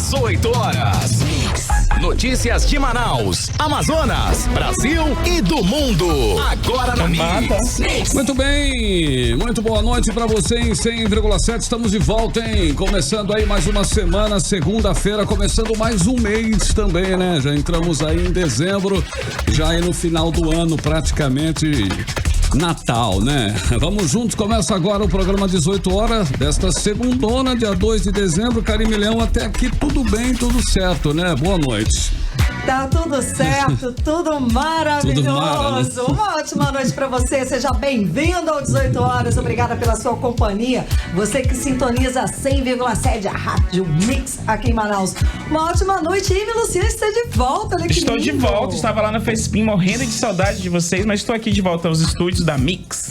18 horas. Notícias de Manaus, Amazonas, Brasil e do mundo. Agora na Mix. Muito bem, muito boa noite pra você em 100,7. Estamos de volta, hein? Começando aí mais uma semana, segunda-feira, começando mais um mês também, né? Já entramos aí em dezembro, já aí no final do ano praticamente. Natal, né? Vamos juntos, começa agora o programa 18 horas desta segundona, dia 2 de dezembro. Karime Leão, até aqui tudo bem, tudo certo, né? Boa noite. Tá tudo certo, tudo maravilhoso. Uma ótima noite pra você, seja bem-vindo ao 18 horas, obrigada pela sua companhia. Você que sintoniza 100,7 a Rádio Mix aqui em Manaus. Uma ótima noite, Ivy Luciano está de volta, né? Estou de volta, estava lá na Fespim morrendo de saudade de vocês, mas estou aqui de volta aos estúdios da Mix.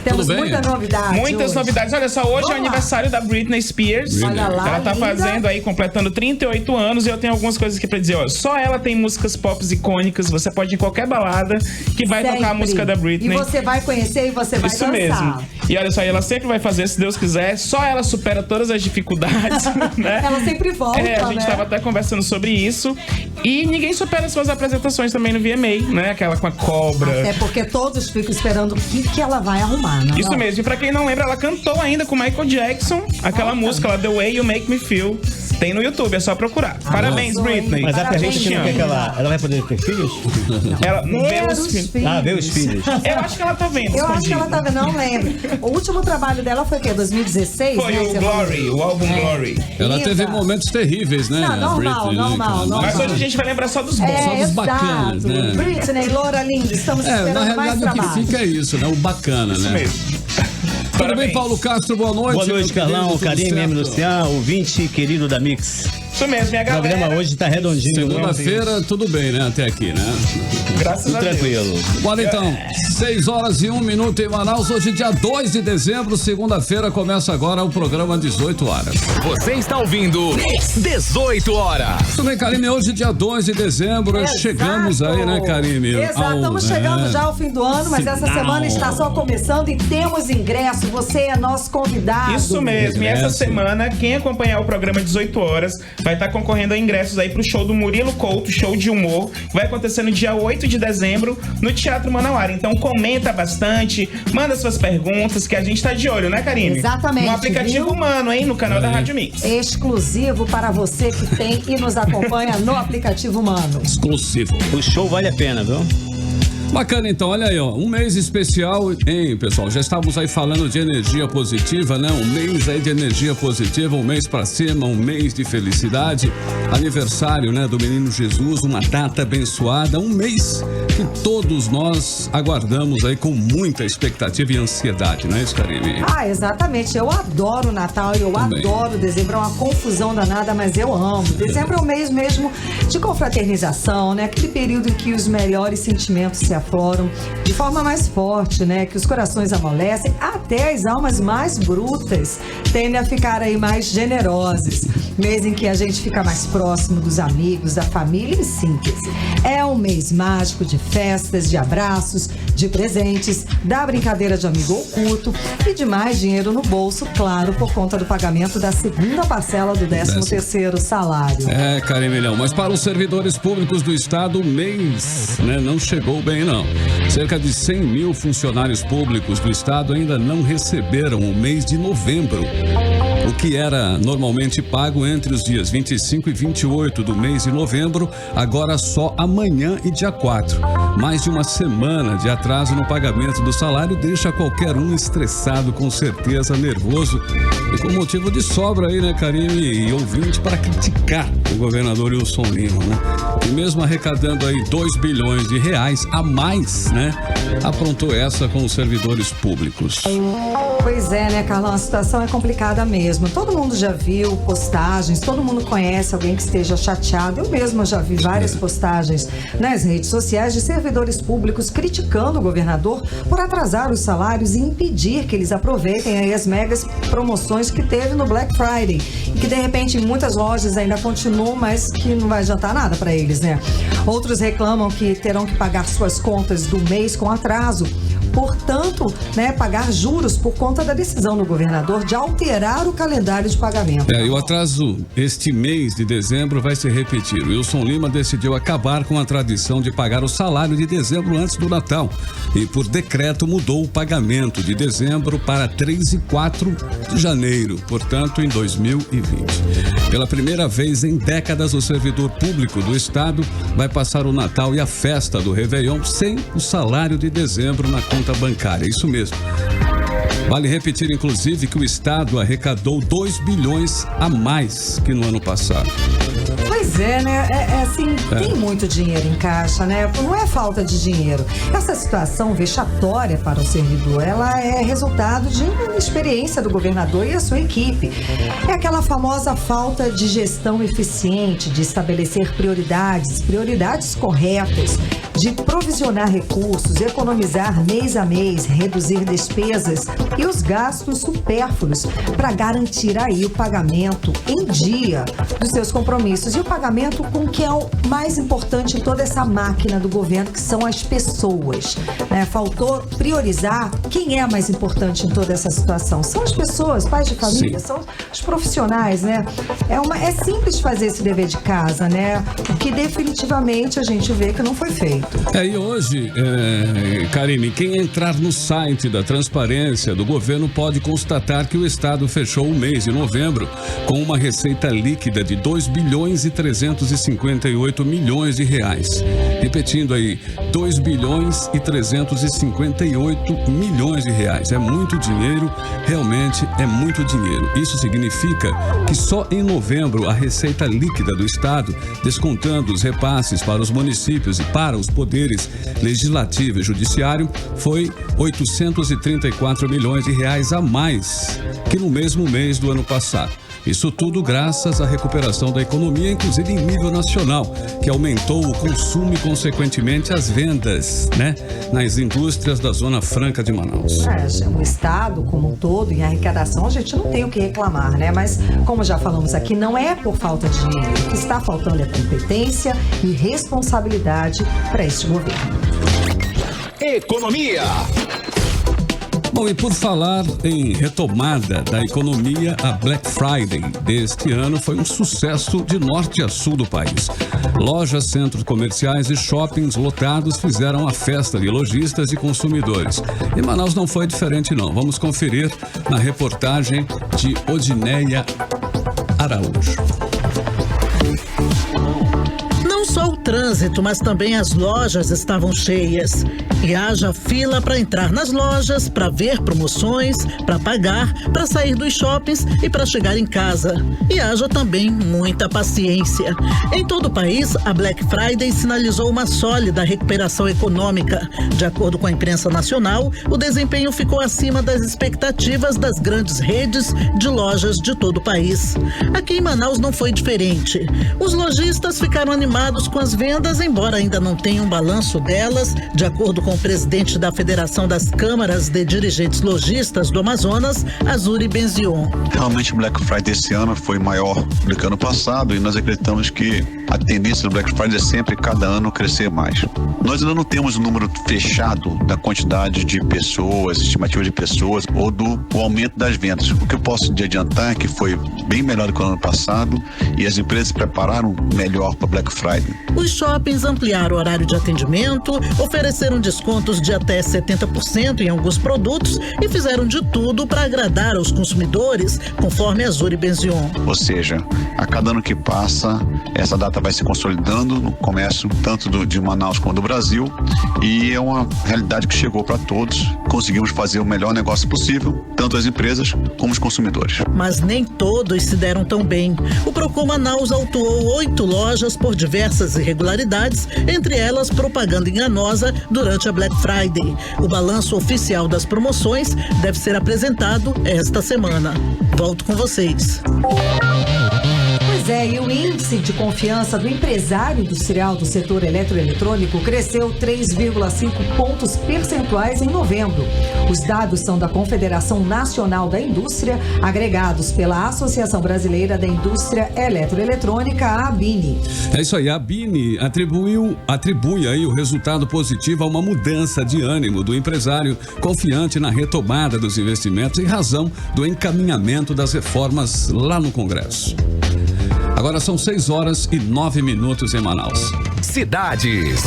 Temos muita novidade. Muitas novidades. Olha só, hoje é o aniversário da Britney Spears. Olha lá, ela tá linda. fazendo aí, completando 38 anos. E eu tenho algumas coisas aqui pra dizer. Ó, só ela tem músicas pop icônicas. Você pode ir em qualquer balada que vai tocar a música da Britney. E você vai conhecer e você vai dançar. Isso mesmo. E olha só, ela sempre vai fazer, se Deus quiser. Só ela supera todas as dificuldades, né? Ela sempre volta, a gente tava até conversando sobre isso. E ninguém supera suas apresentações também no VMA, né? Aquela com a cobra. Até porque todos ficam esperando o que ela vai arrumar, não? Isso mesmo. E pra quem não lembra, ela cantou ainda com Michael Jackson aquela música lá, The Way You Make Me Feel. Tem no YouTube, é só procurar. Parabéns, Britney. Mas a pergunta que não quer que ela vai poder ter filhos? Ela vê os filhos. Ah, vê os filhos. Eu acho que ela tá vendo. Eu acho que ela tá vendo, não lembro. O último trabalho dela foi o quê? 2016? Foi o Glory, o álbum Glory. Ela teve momentos terríveis, né? Não, normal. Mas hoje a gente vai lembrar só dos bons. Só dos bacanas, né? Britney, Loura Linda, estamos esperando na mais realidade trabalho. o que fica é isso, né? O bacana, Isso né? mesmo. Tudo bem, Paulo Castro? Boa noite. Boa noite, Carlão, Karime, M. Luciano, ouvinte querido da Mix. Isso mesmo, minha galera. O programa hoje tá redondinho. Segunda-feira, tudo bem, né? Até aqui, né? Graças a Deus. Tranquilo. Bora então, 6 horas e 1 minuto em Manaus. Hoje, dia 2 de dezembro, segunda-feira, começa agora o programa 18 horas. Você está ouvindo 18 horas. Tudo bem, Karime? Hoje, dia 2 de dezembro, Exato. chegamos aí, né, Karime? Exato, estamos chegando já ao fim do ano, mas essa semana está só começando e temos ingresso. Você é nosso convidado. Isso mesmo, e essa semana, quem acompanhar o programa 18 horas vai estar concorrendo a ingressos aí pro show do Murilo Couto, show de humor, que vai acontecer no dia 8 de dezembro no Teatro Manauara. Então comenta bastante, manda suas perguntas, que a gente tá de olho, né, Karime? Exatamente. No aplicativo Humano, hein, no canal da Rádio Mix. Exclusivo para você que tem e nos acompanha no aplicativo Humano. Exclusivo. O show vale a pena, viu? Bacana, então, olha aí, ó, um mês especial, hein, pessoal, já estávamos aí falando de energia positiva, né, um mês aí de energia positiva, um mês pra cima, um mês de felicidade, aniversário, né, do menino Jesus, uma data abençoada, um mês que todos nós aguardamos aí com muita expectativa e ansiedade, não é isso, Karime? Ah, exatamente, eu adoro o Natal, eu Também. adoro dezembro, é uma confusão danada, mas eu amo. Dezembro é o mês mesmo de confraternização, né, aquele período em que os melhores sentimentos se afloram de forma mais forte, né? Que os corações amolecem, até as almas mais brutas tendem a ficar aí mais generosas. Mês em que a gente fica mais próximo dos amigos, da família, em síntese. É um mês mágico de festas, de abraços, de presentes, da brincadeira de amigo oculto e de mais dinheiro no bolso, claro, por conta do pagamento da segunda parcela do 13º salário. É, Karime Leão, mas para os servidores públicos do estado, o mês, né, não chegou bem, não. Cerca de 100 mil funcionários públicos do estado ainda não receberam o mês de novembro. O que era normalmente pago entre os dias 25 e 28 do mês de novembro, agora só amanhã e dia 4. Mais de uma semana de atraso no pagamento do salário deixa qualquer um estressado, com certeza, nervoso e com motivo de sobra aí, né, Karime, e ouvinte para criticar o governador Wilson Lima, né? E mesmo arrecadando aí 2 bilhões de reais a mais, né, aprontou essa com os servidores públicos. Pois é, né, Carlão? A situação é complicada mesmo. Todo mundo já viu postagens, todo mundo conhece alguém que esteja chateado. Eu mesma já vi várias postagens nas redes sociais de servidores públicos criticando o governador por atrasar os salários e impedir que eles aproveitem aí as megas promoções que teve no Black Friday. E que, de repente, em muitas lojas ainda continuam, mas que não vai adiantar nada para eles, né? Outros reclamam que terão que pagar suas contas do mês com atraso, portanto, né, pagar juros por conta da decisão do governador de alterar o calendário de pagamento. E o atraso este mês de dezembro vai se repetir. O Wilson Lima decidiu acabar com a tradição de pagar o salário de dezembro antes do Natal e, por decreto, mudou o pagamento de dezembro para 3 e 4 de janeiro, portanto, em 2020. Pela primeira vez em décadas, o servidor público do Estado vai passar o Natal e a festa do Réveillon sem o salário de dezembro na conta bancária. Isso mesmo. Vale repetir, inclusive, que o Estado arrecadou 2 bilhões a mais que no ano passado. Pois é, né? Tem muito dinheiro em caixa, né? Não é falta de dinheiro. Essa situação vexatória para o servidor, ela é resultado de uma experiência do governador e a sua equipe. É aquela famosa falta de gestão eficiente, de estabelecer prioridades corretas, de provisionar recursos, economizar mês a mês, reduzir despesas e os gastos supérfluos para garantir aí o pagamento em dia dos seus compromissos. E o pagamento com o que é o mais importante em toda essa máquina do governo, que são as pessoas, né? Faltou priorizar quem é mais importante em toda essa situação. São as pessoas, pais de família, Sim. São os profissionais, né? É simples fazer esse dever de casa, né? O que definitivamente a gente vê que não foi feito. E hoje, Karine, quem entrar no site da Transparência do governo pode constatar que o Estado fechou o mês de novembro com uma receita líquida de 2 bilhões e 358 milhões de reais. Repetindo aí, 2 bilhões e 358 milhões de reais. É muito dinheiro, realmente é muito dinheiro. Isso significa que só em novembro a receita líquida do Estado, descontando os repasses para os municípios e para os poderes legislativo e judiciário, foi 834 milhões de reais a mais que no mesmo mês do ano passado. Isso tudo graças à recuperação da economia, inclusive em nível nacional, que aumentou o consumo e, consequentemente, as vendas, né, nas indústrias da Zona Franca de Manaus. O Estado, como um todo, em arrecadação, a gente não tem o que reclamar, né? Mas, como já falamos aqui, não é por falta de dinheiro. O que está faltando é competência e responsabilidade para este governo. Economia. Bom, e por falar em retomada da economia, a Black Friday deste ano foi um sucesso de norte a sul do país. Lojas, centros comerciais e shoppings lotados fizeram a festa de lojistas e consumidores. E Manaus não foi diferente, não. Vamos conferir na reportagem de Odineia Araújo. Só o trânsito, mas também as lojas estavam cheias. E haja fila para entrar nas lojas, para ver promoções, para pagar, para sair dos shoppings e para chegar em casa. E haja também muita paciência. Em todo o país, a Black Friday sinalizou uma sólida recuperação econômica. De acordo com a imprensa nacional, o desempenho ficou acima das expectativas das grandes redes de lojas de todo o país. Aqui em Manaus não foi diferente. Os lojistas ficaram animados com as vendas, embora ainda não tenham um balanço delas. De acordo com o presidente da Federação das Câmaras de Dirigentes Lojistas do Amazonas, Azuri Benzion. Realmente o Black Friday esse ano foi maior do que ano passado e nós acreditamos que a tendência do Black Friday é sempre cada ano crescer mais. Nós ainda não temos o número fechado da quantidade de pessoas, estimativa de pessoas ou do aumento das vendas. O que eu posso te adiantar é que foi bem melhor do que o ano passado e as empresas se prepararam melhor para Black Friday. Os shoppings ampliaram o horário de atendimento, ofereceram descontos de até 70% em alguns produtos e fizeram de tudo para agradar aos consumidores, conforme Azuri Benzion. Ou seja, a cada ano que passa, essa data vai se consolidando no comércio, tanto de Manaus como do Brasil, e é uma realidade que chegou para todos. Conseguimos fazer o melhor negócio possível, tanto as empresas como os consumidores. Mas nem todos se deram tão bem. O Procon Manaus autuou 8 lojas por diversas irregularidades, entre elas propaganda enganosa durante a Black Friday. O balanço oficial das promoções deve ser apresentado esta semana. Volto com vocês. E o índice de confiança do empresário industrial do setor eletroeletrônico cresceu 3,5 pontos percentuais em novembro. Os dados são da Confederação Nacional da Indústria, agregados pela Associação Brasileira da Indústria Eletroeletrônica, a ABINE. É isso aí, a ABINE atribui aí o resultado positivo a uma mudança de ânimo do empresário, confiante na retomada dos investimentos em razão do encaminhamento das reformas lá no Congresso. Agora são 6h09 em Manaus. Cidades.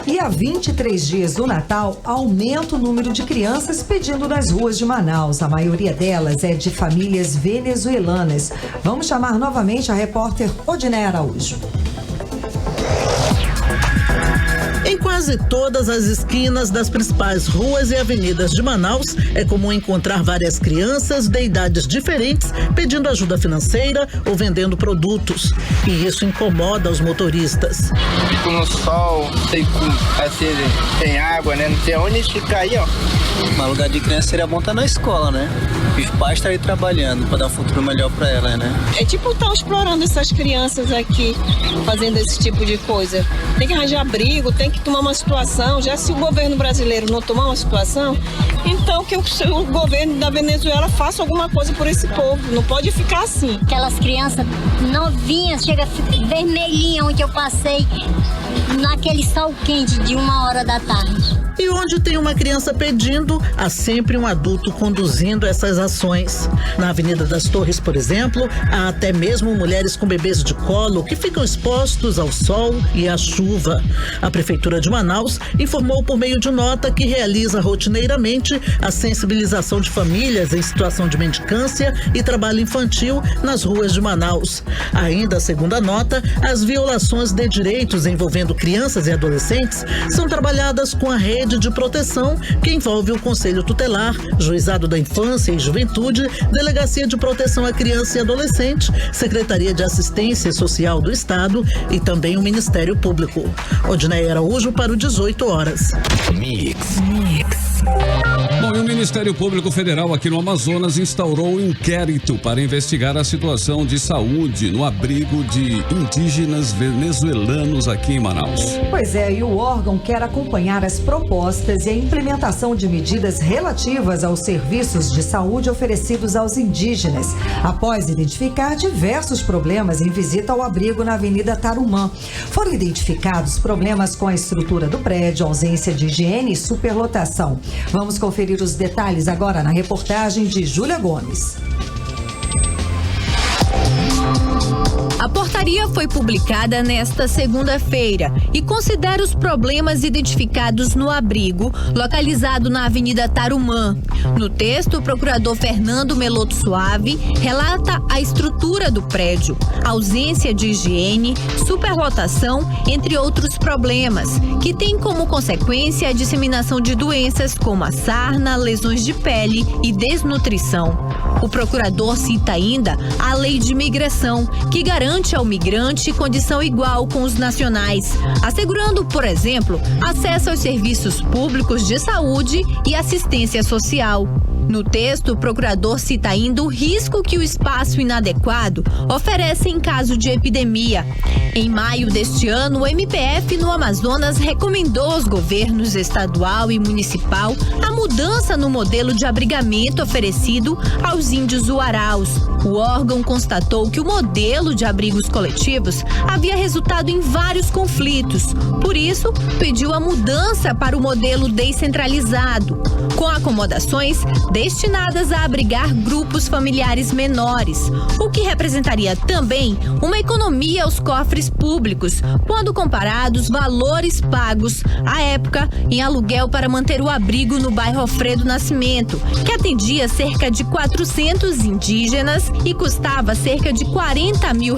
E há 23 dias do Natal, aumenta o número de crianças pedindo nas ruas de Manaus. A maioria delas é de famílias venezuelanas. Vamos chamar novamente a repórter Odiné Araújo. Em quase todas as esquinas das principais ruas e avenidas de Manaus, é comum encontrar várias crianças de idades diferentes pedindo ajuda financeira ou vendendo produtos. E isso incomoda os motoristas. Fico no sol, tem água, né? Não tem onde ficar aí, ó. Um lugar de criança seria bom estar na escola, né? Os pais estão aí trabalhando para dar um futuro melhor para elas, né? É tipo estar explorando essas crianças aqui, fazendo esse tipo de coisa. Tem que arranjar abrigo, tem que tomar uma situação. Já se o governo brasileiro não tomar uma situação, então que o governo da Venezuela faça alguma coisa por esse povo. Não pode ficar assim. Aquelas crianças novinhas, chega vermelhinha onde eu passei, naquele sol quente de 1h da tarde. E onde tem uma criança pedindo, há sempre um adulto conduzindo essas ações. Na Avenida das Torres, por exemplo, há até mesmo mulheres com bebês de colo que ficam expostos ao sol e à chuva. A Prefeitura de Manaus informou por meio de nota que realiza rotineiramente a sensibilização de famílias em situação de mendicância e trabalho infantil nas ruas de Manaus. Ainda, segundo a nota, as violações de direitos envolvendo crianças e adolescentes são trabalhadas com a rede de proteção que envolve o Conselho Tutelar, Juizado da Infância e Juventude, Delegacia de Proteção à Criança e Adolescente, Secretaria de Assistência Social do Estado e também o Ministério Público. Odiné Araújo para o 18h. Mix. Bom, e o Ministério Público Federal aqui no Amazonas instaurou um inquérito para investigar a situação de saúde no abrigo de indígenas venezuelanos aqui em Manaus. Pois é, e o órgão quer acompanhar as propostas e a implementação de medidas relativas aos serviços de saúde oferecidos aos indígenas, após identificar diversos problemas em visita ao abrigo na Avenida Tarumã. Foram identificados problemas com a estrutura do prédio, ausência de higiene e superlotação. Vamos conferir os detalhes agora na reportagem de Júlia Gomes. A portaria foi publicada nesta segunda-feira e considera os problemas identificados no abrigo, localizado na Avenida Tarumã. No texto, o procurador Fernando Meloto Suave relata a estrutura do prédio, ausência de higiene, superlotação, entre outros problemas, que tem como consequência a disseminação de doenças como a sarna, lesões de pele e desnutrição. O procurador cita ainda a Lei de Imigração, que garante ao migrante condição igual com os nacionais, assegurando, por exemplo, acesso aos serviços públicos de saúde e assistência social. No texto, o procurador cita ainda o risco que o espaço inadequado oferece em caso de epidemia. Em maio deste ano, o MPF no Amazonas recomendou aos governos estadual e municipal a mudança no modelo de abrigamento oferecido aos índios uaraus. O órgão constatou que o modelo de abrigos coletivos havia resultado em vários conflitos. Por isso, pediu a mudança para o modelo descentralizado, com acomodações destinadas a abrigar grupos familiares menores, o que representaria também uma economia aos cofres públicos, quando comparados valores pagos à época em aluguel para manter o abrigo no bairro Alfredo Nascimento, que atendia cerca de 400 indígenas e custava cerca de R$40 mil.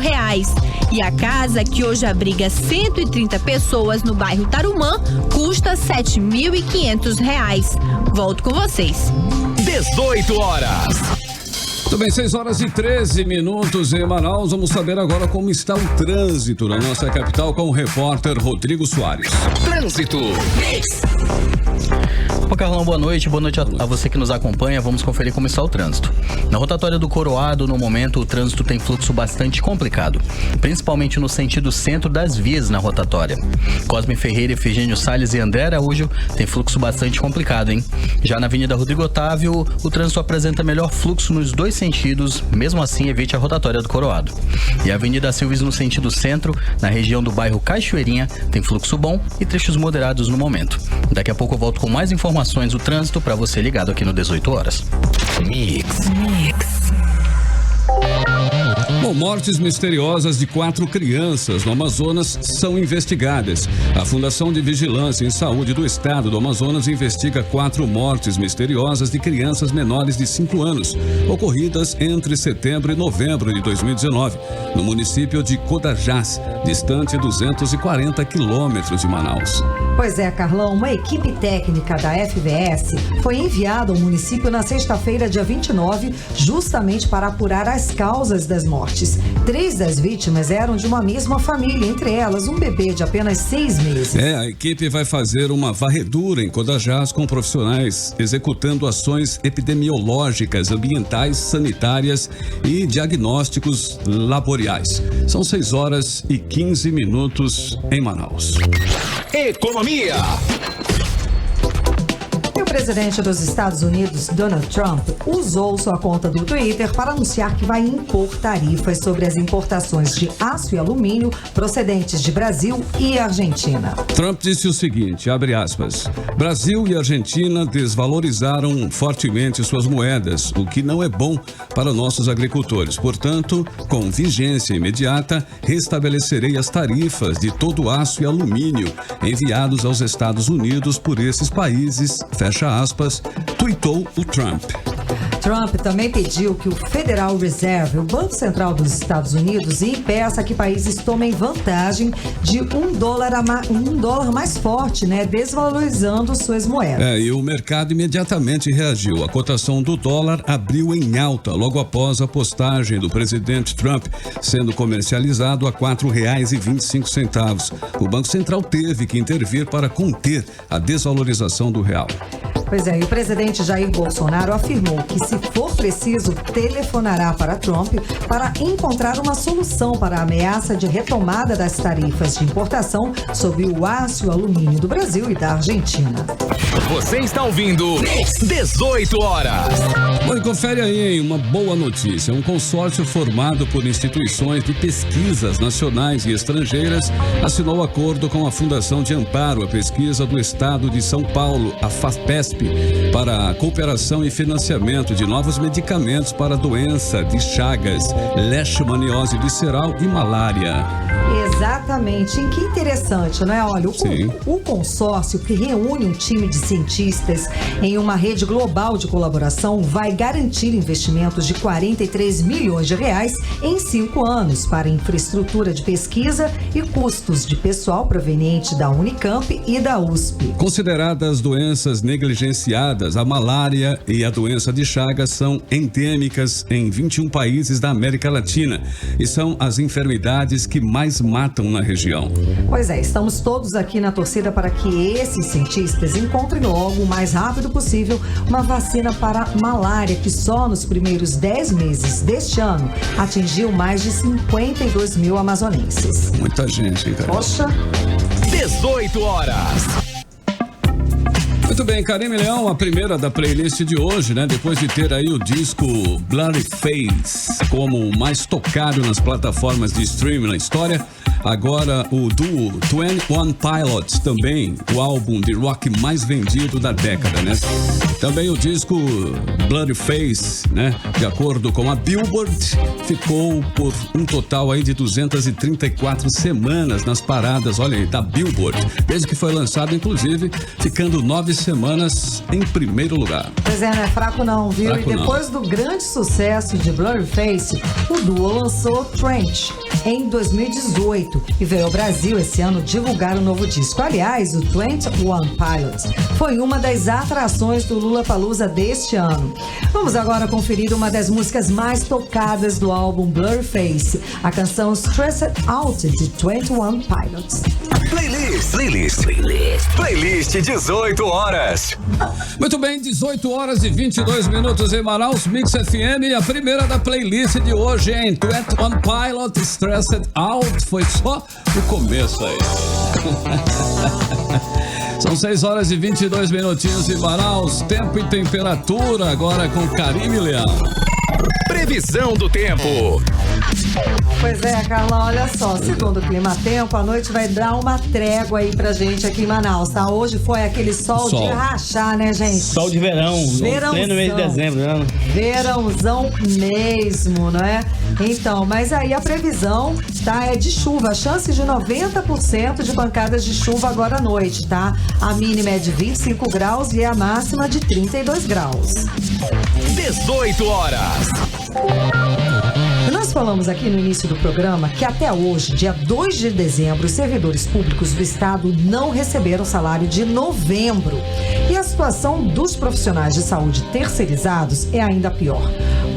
E a casa, que hoje abriga 130 pessoas no bairro Tarumã, custa R$7.500. Volto com vocês. 18 horas. Muito bem, 6h13 em Manaus. Vamos saber agora como está o trânsito na nossa capital com o repórter Rodrigo Soares. Trânsito. Opa, Carlão, boa noite a você que nos acompanha. Vamos conferir como está o trânsito. Na rotatória do Coroado, no momento, o trânsito tem fluxo bastante complicado, principalmente no sentido centro das vias na rotatória. Cosme Ferreira, Efigênio Salles e André Araújo tem fluxo bastante complicado, hein? Já na Avenida Rodrigo Otávio, o trânsito apresenta melhor fluxo nos dois sentidos, mesmo assim evite a rotatória do Coroado. E a Avenida Silves no sentido centro, na região do bairro Cachoeirinha, tem fluxo bom e trechos moderados no momento. Daqui a pouco eu volto com mais informações do trânsito para você ligado aqui no 18 horas. Mix. Bom, mortes misteriosas de 4 crianças no Amazonas são investigadas. A Fundação de Vigilância em Saúde do Estado do Amazonas investiga 4 mortes misteriosas de crianças menores de 5 anos, ocorridas entre setembro e novembro de 2019, no município de Codajás, distante 240 quilômetros de Manaus. Pois é, Carlão, uma equipe técnica da FVS foi enviada ao município na sexta-feira, dia 29, justamente para apurar as causas das mortes. 3 das vítimas eram de uma mesma família, entre elas um bebê de apenas 6 meses. A equipe vai fazer uma varredura em Codajás com profissionais executando ações epidemiológicas, ambientais, sanitárias e diagnósticos laborais. São 6 horas e 15 minutos em Manaus. Economia. O presidente dos Estados Unidos, Donald Trump, usou sua conta do Twitter para anunciar que vai impor tarifas sobre as importações de aço e alumínio procedentes de Brasil e Argentina. Trump disse o seguinte, abre aspas, Brasil e Argentina desvalorizaram fortemente suas moedas, o que não é bom para nossos agricultores. Portanto, com vigência imediata, restabelecerei as tarifas de todo o aço e alumínio enviados aos Estados Unidos por esses países, fecha aspas, tuitou o Trump. Trump também pediu que o Federal Reserve, o Banco Central dos Estados Unidos, impeça que países tomem vantagem de um dólar mais forte, desvalorizando suas moedas. E o mercado imediatamente reagiu. A cotação do dólar abriu em alta logo após a postagem do presidente Trump, sendo comercializado a R$ 4,25. O Banco Central teve que intervir para conter a desvalorização do real. Pois é, e o presidente Jair Bolsonaro afirmou que, se for preciso, telefonará para Trump para encontrar uma solução para a ameaça de retomada das tarifas de importação sobre o aço e o alumínio do Brasil e da Argentina. Você está ouvindo 18 horas. Bom, e confere aí uma boa notícia. Um consórcio formado por instituições de pesquisas nacionais e estrangeiras assinou acordo com a Fundação de Amparo à Pesquisa do Estado de São Paulo, a FAPESP, para a cooperação e financiamento de novos medicamentos para a doença de Chagas, leishmaniose visceral e malária. Exatamente. E que interessante, não é? Olha, o consórcio, que reúne um time de cientistas em uma rede global de colaboração, vai garantir investimentos de 43 milhões de reais em 5 anos para infraestrutura de pesquisa e custos de pessoal proveniente da Unicamp e da USP. Consideradas doenças negligenciadas, a malária e a doença de Chagas são endêmicas em 21 países da América Latina e são as enfermidades que mais matam na região. Pois é, estamos todos aqui na torcida para que esses cientistas encontrem logo, o mais rápido possível, uma vacina para a malária que só nos primeiros 10 meses deste ano atingiu mais de 52 mil amazonenses. Muita gente, hein, cara? Poxa! 18 horas. Muito bem, Karime Leão, a primeira da playlist de hoje, Depois de ter aí o disco Blurry Face como o mais tocado nas plataformas de streaming na história, agora o duo 21 Pilots também, o álbum de rock mais vendido da década, Também o disco Blurry Face, de acordo com a Billboard, ficou por um total aí de 234 semanas nas paradas, olha aí, da Billboard, desde que foi lançado, inclusive, ficando 9 semanas em primeiro lugar. Pois é, não é fraco não, viu? Fraco e depois do grande sucesso de Blurry Face, o duo lançou Trench em 2018. 2018 e veio ao Brasil esse ano divulgar o novo disco. Aliás, o 21 Pilots foi uma das atrações do Lollapalooza deste ano. Vamos agora conferir uma das músicas mais tocadas do álbum Blurface, a canção Stressed Out de 21 Pilots. Playlist 18 horas. Muito bem, 18 horas e 22 minutos em Manaus, Mix FM. E a primeira da playlist de hoje, hein? 21 Pilot, Stressed Out. Foi só o começo aí. São 6 horas e 22 minutinhos em Manaus. Tempo e temperatura agora com Karime Leão. Previsão do tempo. Pois é, Carla, olha só, segundo o Clima Tempo, a noite vai dar uma trégua aí pra gente aqui em Manaus, tá? Hoje foi aquele sol de rachar, né, gente? Sol de verão, pleno mês de dezembro, né? Verãozão mesmo, não é? Então, mas aí a previsão, tá, é de chuva, a chance de 90% de pancadas de chuva agora à noite, tá? A mínima é de 25 graus e a máxima de 32 graus. 18 horas. Nós falamos aqui no início do programa que até hoje, dia 2 de dezembro, os servidores públicos do estado não receberam salário de novembro. E a situação dos profissionais de saúde terceirizados é ainda pior,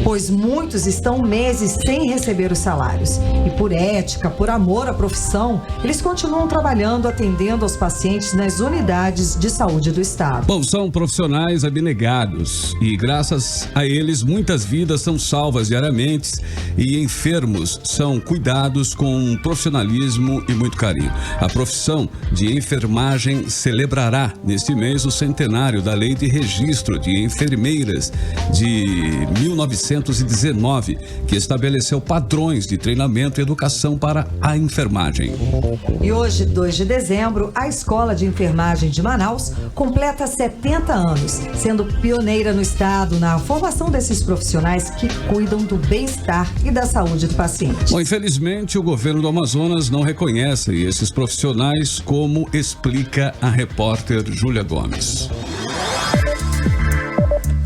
pois muitos estão meses sem receber os salários. E por ética, por amor à profissão, eles continuam trabalhando, atendendo aos pacientes nas unidades de saúde do estado. Bom, são profissionais abnegados e graças a eles muitas vidas são salvas diariamente e enfermos são cuidados com profissionalismo e muito carinho. A profissão de enfermagem celebrará neste mês o centenário da Lei de Registro de Enfermeiras de 1919, que estabeleceu padrões de treinamento e educação para a enfermagem. E hoje, 2 de dezembro, a Escola de Enfermagem de Manaus completa 70 anos, sendo pioneira no estado na formação desses profissionais que cuidam do bem-estar e da saúde do paciente. Bom, infelizmente, o governo do Amazonas não reconhece esses profissionais, como explica a repórter Júlia Gomes.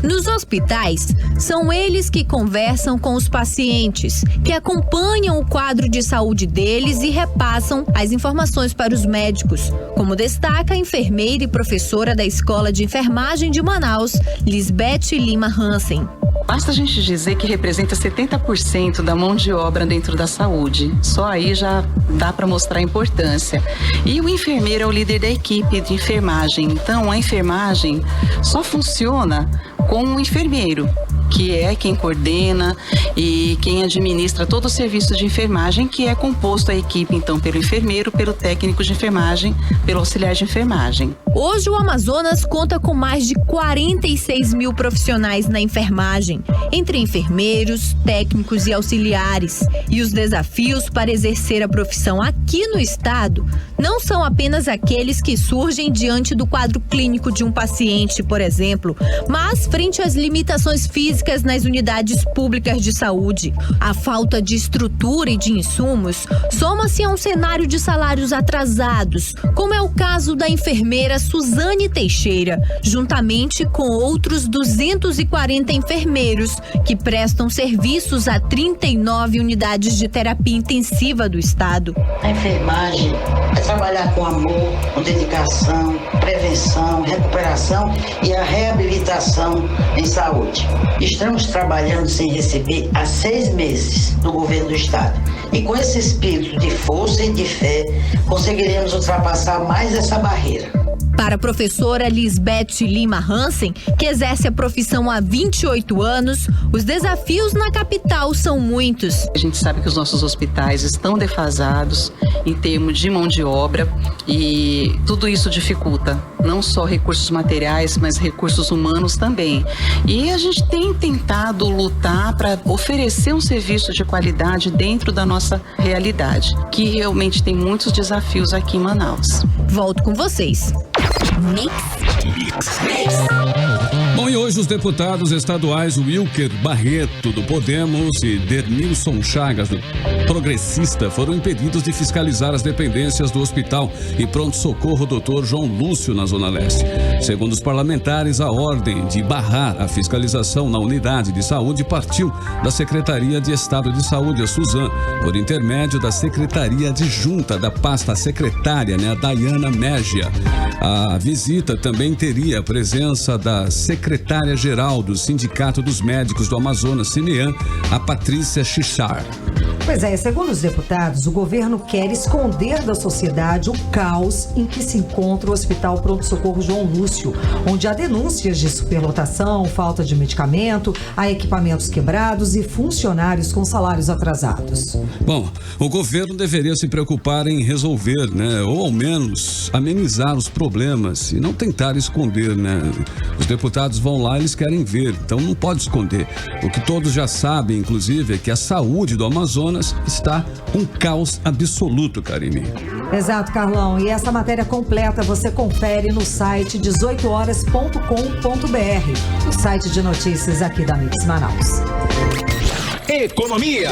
Nos hospitais, são eles que conversam com os pacientes, que acompanham o quadro de saúde deles e repassam as informações para os médicos, como destaca a enfermeira e professora da Escola de Enfermagem de Manaus, Lisbeth Lima Hansen. Basta a gente dizer que representa 70% da mão de obra dentro da saúde. Só aí já dá para mostrar a importância. E o enfermeiro é o líder da equipe de enfermagem. Então, a enfermagem só funciona com um enfermeiro, que é quem coordena e quem administra todo o serviço de enfermagem, que é composto a equipe, então, pelo enfermeiro, pelo técnico de enfermagem, pelo auxiliar de enfermagem. Hoje o Amazonas conta com mais de 46 mil profissionais na enfermagem, entre enfermeiros, técnicos e auxiliares. E os desafios para exercer a profissão aqui no estado não são apenas aqueles que surgem diante do quadro clínico de um paciente, por exemplo, mas frente às limitações físicas nas unidades públicas de saúde. A falta de estrutura e de insumos soma-se a um cenário de salários atrasados, como é o caso da enfermeira Suzane Teixeira, juntamente com outros 240 enfermeiros que prestam serviços a 39 unidades de terapia intensiva do estado. A enfermagem é trabalhar com amor, com dedicação, prevenção, recuperação e a reabilitação em saúde. Estamos trabalhando sem receber há 6 meses do governo do estado. E com esse espírito de força e de fé, conseguiremos ultrapassar mais essa barreira. Para a professora Lisbeth Lima Hansen, que exerce a profissão há 28 anos, os desafios na capital são muitos. A gente sabe que os nossos hospitais estão defasados em termos de mão de obra e tudo isso dificulta, não só recursos materiais, mas recursos humanos também. E a gente tem tentado lutar para oferecer um serviço de qualidade dentro da nossa realidade, que realmente tem muitos desafios aqui em Manaus. Volto com vocês. Bom, e hoje os deputados estaduais Wilker Barreto, do Podemos, e Denilson Chagas, do Progressista, foram impedidos de fiscalizar as dependências do Hospital e Pronto-Socorro Dr. João Lúcio, na Zona Leste. Segundo os parlamentares, a ordem de barrar a fiscalização na unidade de saúde partiu da Secretaria de Estado de Saúde, a Suzan, por intermédio da Secretaria Adjunta da pasta secretária, a Dayana Mégia. A visita também teria a presença da secretária-geral do Sindicato dos Médicos do Amazonas, Cinean, a Patrícia Chichar. Pois é, segundo os deputados, o governo quer esconder da sociedade o caos em que se encontra o Hospital Pronto-Socorro João Lúcio, onde há denúncias de superlotação, falta de medicamento, há equipamentos quebrados e funcionários com salários atrasados. Bom, o governo deveria se preocupar em resolver, ou ao menos amenizar os problemas e não tentar esconder, Os deputados vão lá, eles querem ver, então não pode esconder. O que todos já sabem, inclusive, é que a saúde do Amazonas está um caos absoluto, Karine. Exato, Carlão. E essa matéria completa você confere no site 18horas.com.br, o site de notícias aqui da Mix Manaus. Economia.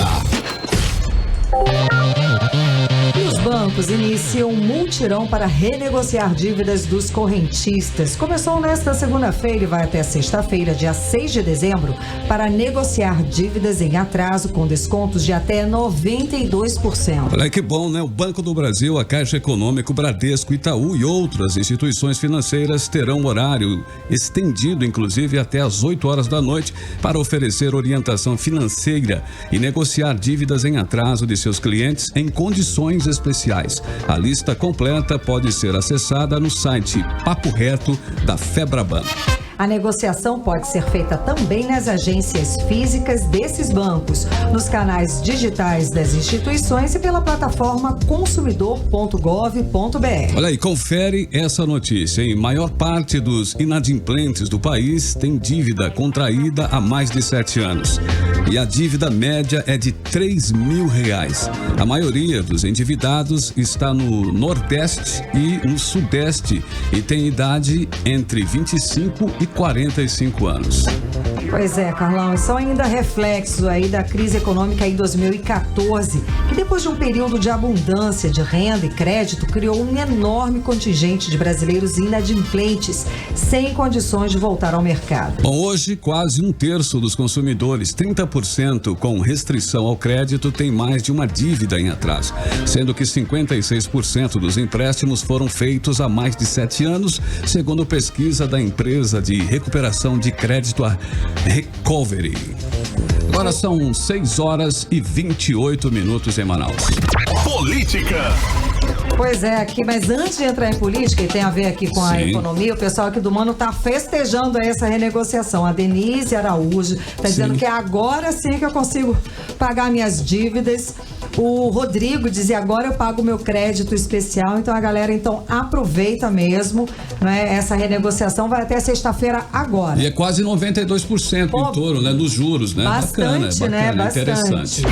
E os bancos iniciam um mutirão para renegociar dívidas dos correntistas. Começou nesta segunda-feira e vai até sexta-feira, dia 6 de dezembro, para negociar dívidas em atraso com descontos de até 92%. Olha que bom, O Banco do Brasil, a Caixa Econômica, o Bradesco, Itaú e outras instituições financeiras terão horário estendido, inclusive até às 8 horas da noite, para oferecer orientação financeira e negociar dívidas em atraso de seus clientes em condições especiais. A lista completa pode ser acessada no site Papo Reto da Febraban. A negociação pode ser feita também nas agências físicas desses bancos, nos canais digitais das instituições e pela plataforma consumidor.gov.br. Olha aí, confere essa notícia, hein? Maior parte dos inadimplentes do país tem dívida contraída há mais de 7 anos. E a dívida média é de R$3.000. A maioria dos endividados está no Nordeste e no Sudeste e tem idade entre 25 e 45 anos. Pois é, Carlão, e são ainda reflexos aí da crise econômica em 2014, que depois de um período de abundância de renda e crédito, criou um enorme contingente de brasileiros inadimplentes, sem condições de voltar ao mercado. Bom, hoje quase 1/3 dos consumidores, 30% com restrição ao crédito, tem mais de uma dívida em atraso, sendo que 56% dos empréstimos foram feitos há mais de 7 anos, segundo pesquisa da empresa de recuperação de crédito, a Recovery. Agora são 6 horas e 28 minutos em Manaus. Política. Pois é, aqui, mas antes de entrar em política, e tem a ver aqui com a economia, o pessoal aqui do Mano tá festejando essa renegociação. A Denise Araújo tá dizendo que agora sim que eu consigo pagar minhas dívidas. O Rodrigo dizia, agora eu pago o meu crédito especial. Então a galera, aproveita mesmo, Essa renegociação vai até sexta-feira agora. E é quase 92% em torno, dos juros, Bastante, bacana, Bastante. Interessante.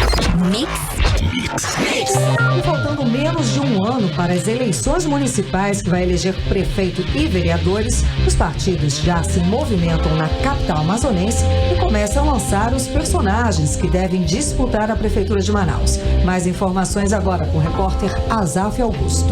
E faltando menos de um ano para as eleições municipais que vai eleger prefeito e vereadores, os partidos já se movimentam na capital amazonense e começam a lançar os personagens que devem disputar a prefeitura de Manaus. Mais informações agora com o repórter Azaf Augusto.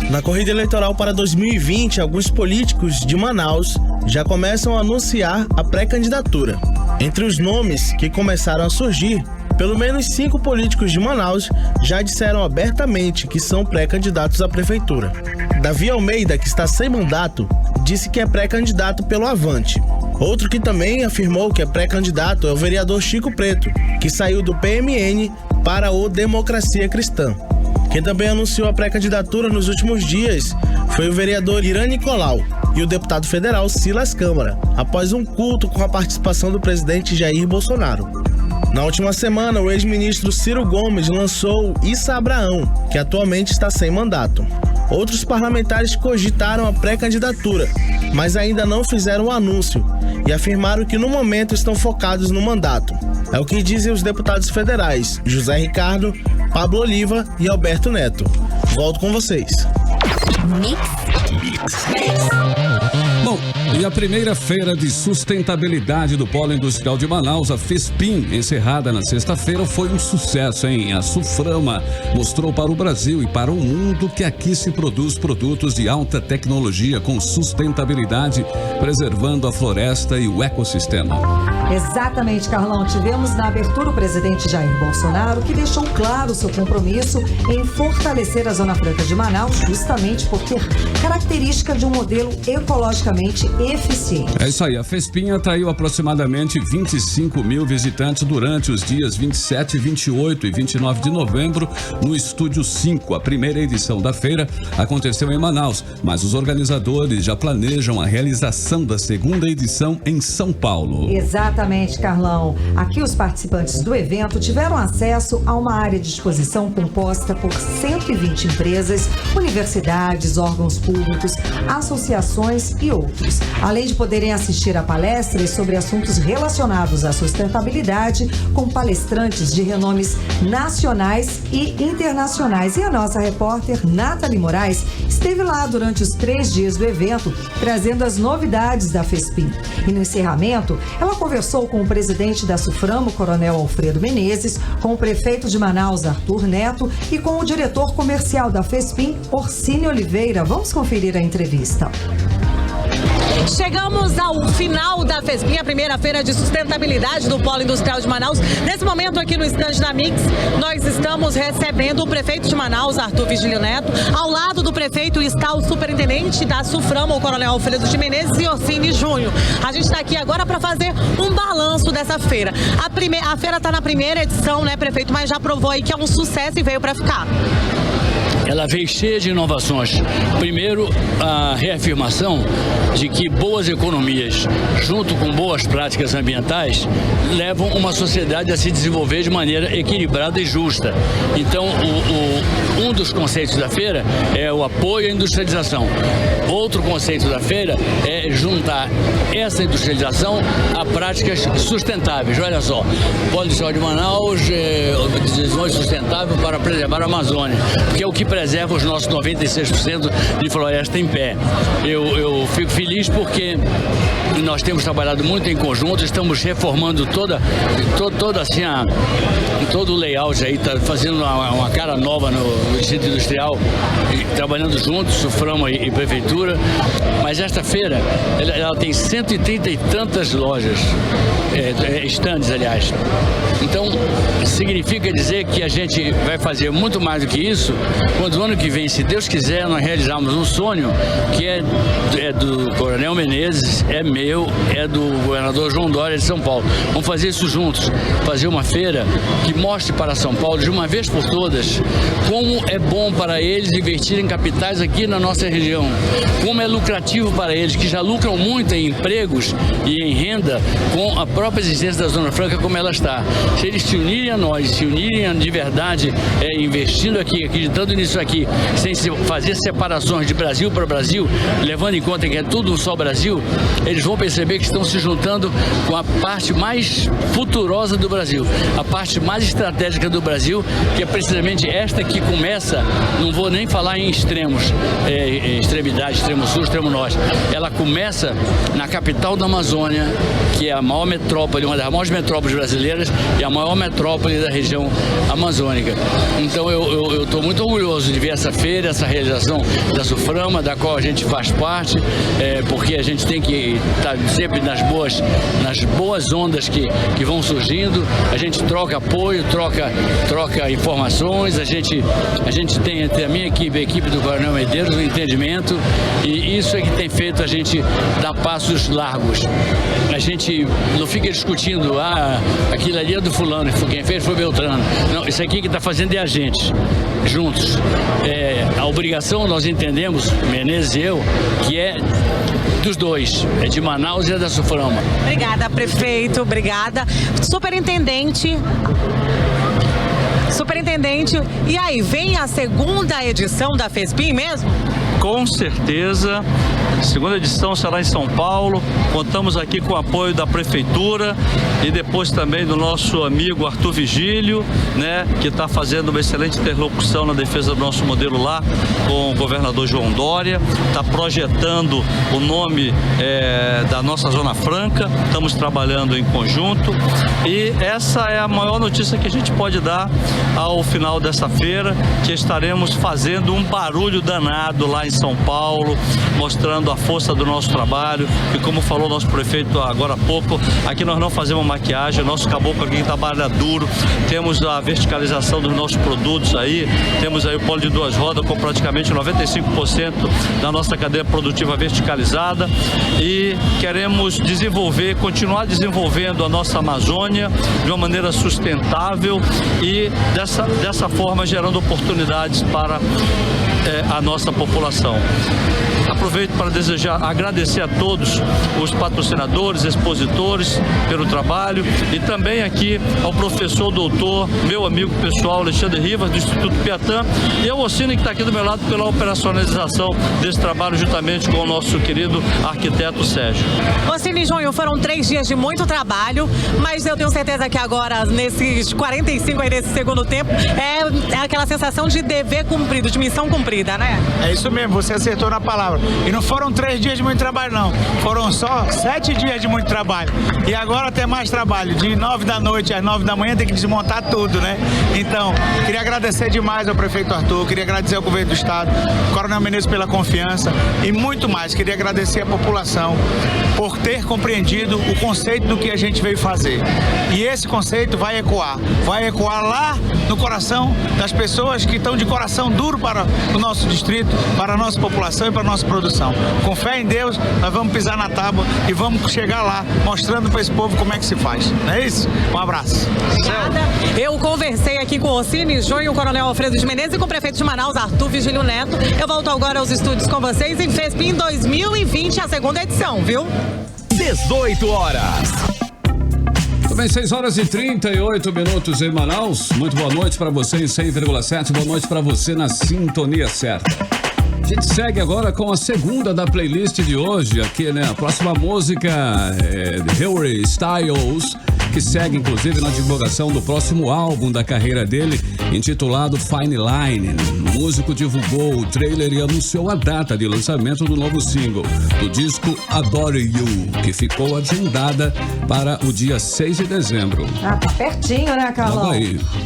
Na corrida eleitoral para 2020, alguns políticos de Manaus já começam a anunciar a pré-candidatura. Entre os nomes que começaram a surgir, pelo menos 5 políticos de Manaus já disseram abertamente que são pré-candidatos à prefeitura. Davi Almeida, que está sem mandato, disse que é pré-candidato pelo Avante. Outro que também afirmou que é pré-candidato é o vereador Chico Preto, que saiu do PMN para o Democracia Cristã. Quem também anunciou a pré-candidatura nos últimos dias foi o vereador Irã Nicolau e o deputado federal Silas Câmara, após um culto com a participação do presidente Jair Bolsonaro. Na última semana, o ex-ministro Ciro Gomes lançou Issa Abraão, que atualmente está sem mandato. Outros parlamentares cogitaram a pré-candidatura, mas ainda não fizeram o anúncio e afirmaram que no momento estão focados no mandato. É o que dizem os deputados federais José Ricardo, Pablo Oliva e Alberto Neto. Volto com vocês. Bom, E a primeira feira de sustentabilidade do Polo Industrial de Manaus, a FESPIM, encerrada na sexta-feira, foi um sucesso, hein? A Suframa mostrou para o Brasil e para o mundo que aqui se produz produtos de alta tecnologia com sustentabilidade, preservando a floresta e o ecossistema. Exatamente, Carlão. Tivemos na abertura o presidente Jair Bolsonaro, que deixou claro seu compromisso em fortalecer a Zona Franca de Manaus, justamente por ter característica de um modelo ecologicamente eficiente. É isso aí, a FESPIM atraiu aproximadamente 25 mil visitantes durante os dias 27, 28 e 29 de novembro no Estúdio 5. A primeira edição da feira aconteceu em Manaus, mas os organizadores já planejam a realização da segunda edição em São Paulo. Exatamente, Carlão. Aqui os participantes do evento tiveram acesso a uma área de exposição composta por 120 empresas, universidades, órgãos públicos, associações e outros. Além de poderem assistir a palestras sobre assuntos relacionados à sustentabilidade, com palestrantes de renomes nacionais e internacionais. E a nossa repórter Nathalie Moraes esteve lá durante os 3 dias do evento, trazendo as novidades da FESPIM. E no encerramento, ela conversou com o presidente da Suframa, o coronel Alfredo Menezes, com o prefeito de Manaus, Arthur Neto, e com o diretor comercial da FESPIM, Orsínio Oliveira. Vamos conferir a entrevista. Chegamos ao final da FESPIM, a primeira feira de sustentabilidade do Polo Industrial de Manaus. Nesse momento aqui no estande da Mix, nós estamos recebendo o prefeito de Manaus, Arthur Vigílio Neto. Ao lado do prefeito está o superintendente da Suframa, o coronel Alfredo de Menezes, e Orsínio Júnior. A gente está aqui agora para fazer um balanço dessa feira. A feira está na primeira edição, né, prefeito? Mas já provou aí que é um sucesso e veio para ficar. Ela veio cheia de inovações. Primeiro, a reafirmação de que boas economias, junto com boas práticas ambientais, levam uma sociedade a se desenvolver de maneira equilibrada e justa. Então, um dos conceitos da feira é o apoio à industrialização. Outro conceito da feira é juntar essa industrialização a práticas sustentáveis. Olha só, Polo Industrial de Manaus, decisões sustentáveis para preservar a Amazônia, que é o que preserva os nossos 96% de floresta em pé. Eu fico feliz porque nós temos trabalhado muito em conjunto, estamos reformando todo o layout aí, tá fazendo uma cara nova no distrito industrial, trabalhando juntos, Suframa e prefeitura. Mas esta feira, ela tem 130 e tantas lojas, estandes, aliás. Então, significa dizer que a gente vai fazer muito mais do que isso, quando o ano que vem, se Deus quiser, nós realizarmos um sonho que é do coronel Menezes, é meu, é do governador João Dória de São Paulo. Vamos fazer isso juntos, fazer uma feira que mostre para São Paulo, de uma vez por todas, como é bom para eles investirem em capitais aqui na nossa região, como é lucrativo para eles, que já lucram muito em empregos e em renda com a própria existência da Zona Franca como ela está. Se eles se unirem a nós, se unirem de verdade, investindo aqui, acreditando nisso aqui, sem fazer separações de Brasil para Brasil, levando em conta que é tudo um só Brasil, eles vão perceber que estão se juntando com a parte mais futurosa do Brasil, a parte mais estratégica do Brasil, que é precisamente esta que começa, não vou nem falar em extremos, extremidade, extremo sul, extremo norte, ela começa na capital da Amazônia, que é a maior metrópole, uma das maiores metrópoles brasileiras e a maior metrópole da região amazônica. Então eu estou muito orgulhoso de ver essa feira, essa realização da Suframa, da qual a gente faz parte, porque a gente tem que estar sempre nas boas ondas que vão surgindo, a gente troca apoio, troca informações, a gente tem entre a minha equipe e a equipe do Coronel Medeiros um entendimento, e isso é que tem feito a gente dar passos largos. A gente não fica discutindo, aquilo ali é do fulano, quem fez foi Beltrano. Não, isso aqui que está fazendo é a gente, juntos. A obrigação, nós entendemos, Menezes e eu, que é dos dois, é de Manaus e é da Suframa. Obrigada, prefeito, obrigada. Superintendente, e aí, vem a segunda edição da FESPIM mesmo? Com certeza, Segunda edição será em São Paulo. Contamos aqui com o apoio da Prefeitura e depois também do nosso amigo Arthur Vigílio, né, que está fazendo uma excelente interlocução na defesa do nosso modelo lá com o governador João Dória. Está projetando o nome da nossa Zona Franca. Estamos trabalhando em conjunto e essa é a maior notícia que a gente pode dar ao final dessa feira, que estaremos fazendo um barulho danado lá em São Paulo, mostrando a força do nosso trabalho e, como falou nosso prefeito agora há pouco, aqui nós não fazemos maquiagem, nosso caboclo aqui trabalha duro, temos a verticalização dos nossos produtos aí, temos aí o polo de 2 rodas com praticamente 95% da nossa cadeia produtiva verticalizada e queremos desenvolver, continuar desenvolvendo a nossa Amazônia de uma maneira sustentável e dessa forma gerando oportunidades para a nossa população. Aproveito para agradecer a todos os patrocinadores, expositores pelo trabalho e também aqui ao professor doutor, meu amigo pessoal Alexandre Rivas do Instituto Piatã e ao Ossini que está aqui do meu lado pela operacionalização desse trabalho juntamente com o nosso querido arquiteto Sérgio. Ossini e Júnior, foram 3 dias de muito trabalho, mas eu tenho certeza que agora nesses 45 aí nesse segundo tempo é aquela sensação de dever cumprido, de missão cumprida, né? É isso mesmo, você acertou na palavra. E não foram 3 dias de muito trabalho, não. Foram só 7 dias de muito trabalho. E agora tem mais trabalho. De 9 da noite às 9 da manhã tem que desmontar tudo, né? Então, queria agradecer demais ao prefeito Arthur, queria agradecer ao governo do estado, Coronel Menezes pela confiança e muito mais. Queria agradecer a população por ter compreendido o conceito do que a gente veio fazer. E esse conceito vai ecoar lá no coração das pessoas que estão de coração duro para o nosso distrito, para a nossa população e para a nossa produção. Com fé em Deus, nós vamos pisar na tábua e vamos chegar lá mostrando para esse povo como é que se faz. Não é isso? Um abraço. Obrigada. Eu conversei aqui com o Ossini Júnior, o Coronel Alfredo de Menezes e com o prefeito de Manaus, Arthur Vigílio Neto. Eu volto agora aos estúdios com vocês em FESP em 2020, a segunda edição, viu? 18 horas. Também 6 horas e 38 minutos em Manaus. Muito boa noite para você em 100,7. Boa noite para você na sintonia certa. A gente segue agora com a segunda da playlist de hoje. Aqui, né? A próxima música é Harry Styles, que segue inclusive na divulgação do próximo álbum da carreira dele, intitulado Fine Line. O músico divulgou o trailer e anunciou a data de lançamento do novo single do disco Adore You, que ficou agendada para o dia 6 de dezembro. Ah, tá pertinho, né, Carlão?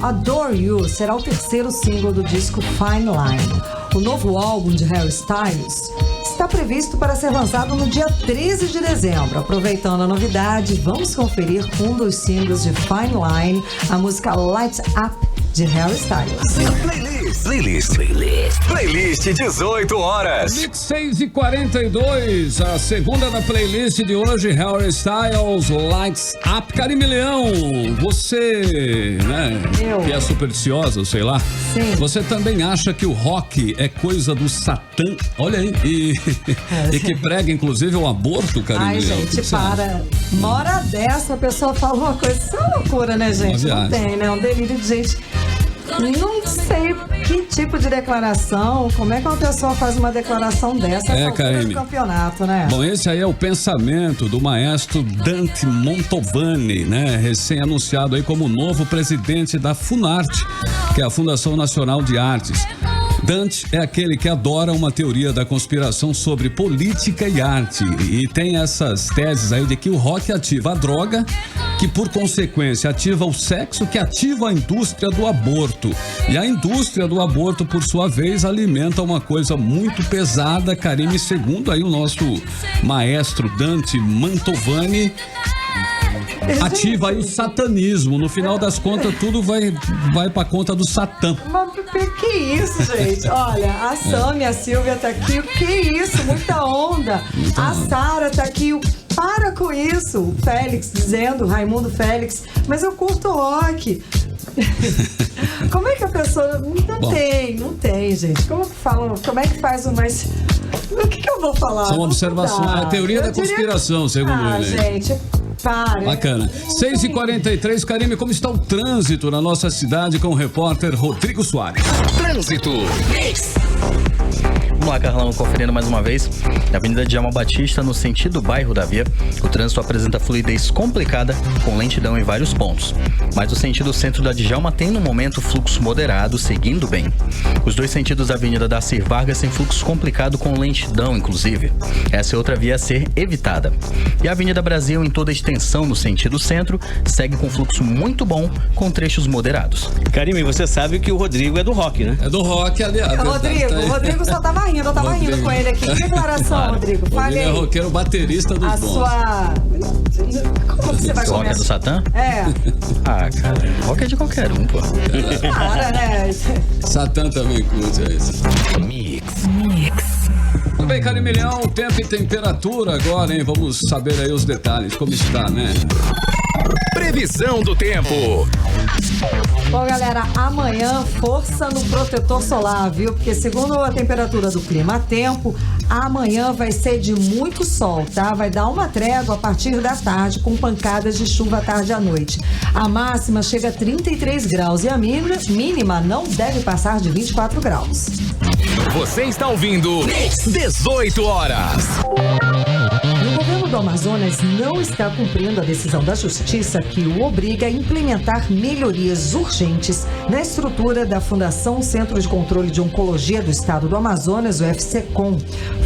Adore You será o terceiro single do disco Fine Line. O novo álbum de Harry Styles está previsto para ser lançado no dia 13 de dezembro. Aproveitando a novidade, vamos conferir um dos singles de Fine Line, a música Lights Up, de Harry Styles. Playlist 18 horas. 6h42, a segunda da playlist de hoje, Harry Styles, Lights Up. Karime Leão, você, né, que é supersticiosa, sei lá. Sim. Você também acha que o rock é coisa do Satã? Olha aí, e que prega inclusive o aborto, Karime Ai, Leão. gente, para. Uma hora dessa, a pessoa fala uma coisa, isso é uma loucura, né, gente? Não tem, né? Um delírio de gente. Não sei que tipo de declaração, como é que uma pessoa faz uma declaração dessa Karime, no campeonato, né? Bom, esse aí é o pensamento do maestro Dante Mantovani, né? Recém-anunciado aí como novo presidente da Funarte, que é a Fundação Nacional de Artes. Dante é aquele que adora uma teoria da conspiração sobre política e arte e tem essas teses aí de que o rock ativa a droga, que por consequência ativa o sexo, que ativa a indústria do aborto. E a indústria do aborto, por sua vez, alimenta uma coisa muito pesada, Karime, segundo aí o nosso maestro Dante Mantovani, ativa aí o satanismo. No final das contas, tudo vai pra conta do Satã. Mas que isso, gente? Olha, a Sami, a Silvia tá aqui. O que isso? Muita onda. A Sara tá aqui. Para com isso. O Félix dizendo, Raimundo Félix. Mas eu curto rock. Como é que a pessoa... Não tem, gente. Como é que faz mais... O que eu vou falar? São observações. É a teoria da conspiração, segundo ele. Gente... Para. Bacana. 6h43, Karime, como está o trânsito na nossa cidade com o repórter Rodrigo Soares? Trânsito. Vamos lá, Carlão, conferindo mais uma vez. Na Avenida Djalma Batista, no sentido bairro da Via, o trânsito apresenta fluidez complicada, com lentidão em vários pontos. Mas o sentido centro da Djalma tem no momento fluxo moderado, seguindo bem. Os dois sentidos da Avenida Darcy Vargas têm fluxo complicado com lentidão, inclusive. Essa é outra via a ser evitada. E a Avenida Brasil, em toda a extensão no sentido centro, segue com fluxo muito bom, com trechos moderados. Karime, você sabe que o Rodrigo é do rock, né? É do rock, aliás. O Rodrigo só tava rindo, eu tava rindo com ele aqui. Que declaração, Rodrigo? Fale aí. Ele é roqueiro, baterista dos bons. Como você vai começar? Rock é do Satã? É. Ah, cara, rock é de qualquer um, pô. Cara, né? Satã também curte isso. Mix. Tudo bem, Carimilhão, tempo e temperatura agora, hein? Vamos saber aí os detalhes, como está, né? Previsão do tempo. Bom, galera, amanhã força no protetor solar, viu? Porque segundo a temperatura do clima a tempo, amanhã vai ser de muito sol, tá? Vai dar uma trégua a partir da tarde, com pancadas de chuva à tarde e à noite. A máxima chega a 33 graus e a mínima não deve passar de 24 graus. Você está ouvindo 18 horas. O governo do Amazonas não está cumprindo a decisão da Justiça que o obriga a implementar melhorias urgentes na estrutura da Fundação Centro de Controle de Oncologia do Estado do Amazonas, o FCCOM.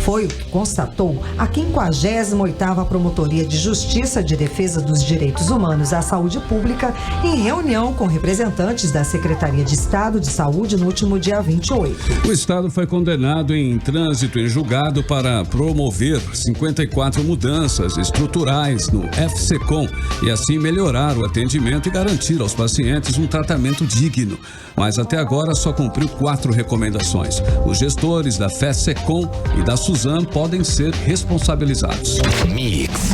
Foi o que constatou a 58ª Promotoria de Justiça de Defesa dos Direitos Humanos à Saúde Pública em reunião com representantes da Secretaria de Estado de Saúde no último dia 28. O Estado foi condenado em trânsito em julgado para promover 54 mudanças estruturais no FCCOM e assim melhorar o atendimento e garantir aos pacientes um tratamento digno. Mas até agora só cumpriu 4 recomendações. Os gestores da FCCOM e da Suzam podem ser responsabilizados. Mix.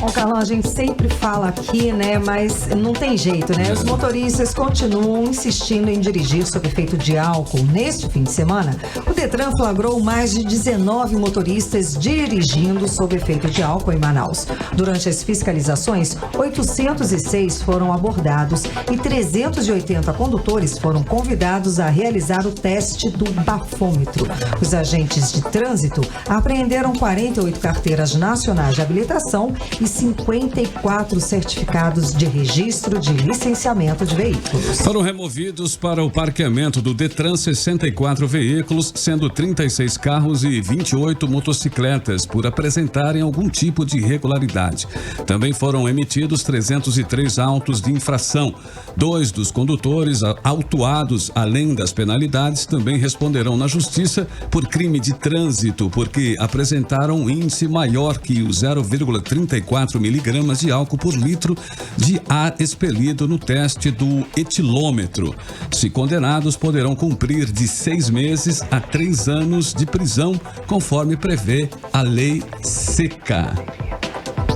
Bom, Carlão, a gente sempre fala aqui, né, mas não tem jeito, né? Os motoristas continuam insistindo em dirigir sob efeito de álcool. Neste fim de semana, o Detran flagrou mais de 19 motoristas dirigindo sob efeito de álcool em Manaus. Durante as fiscalizações, 806 foram abordados e 380 condutores foram convidados a realizar o teste do bafômetro. Os agentes de trânsito apreenderam 48 carteiras nacionais de habilitação e 54 certificados de registro de licenciamento de veículos. Foram removidos para o parqueamento do Detran 64 veículos, sendo 36 carros e 28 motocicletas, por apresentarem algum tipo de irregularidade. Também foram emitidos 303 autos de infração. 2 dos condutores autuados, além das penalidades, também responderão na justiça por crime de trânsito, porque apresentaram um índice maior que o 0,34 miligramas de álcool por litro de ar expelido no teste do etilômetro. Se condenados, poderão cumprir de 6 meses a 3 anos de prisão, conforme prevê a lei seca.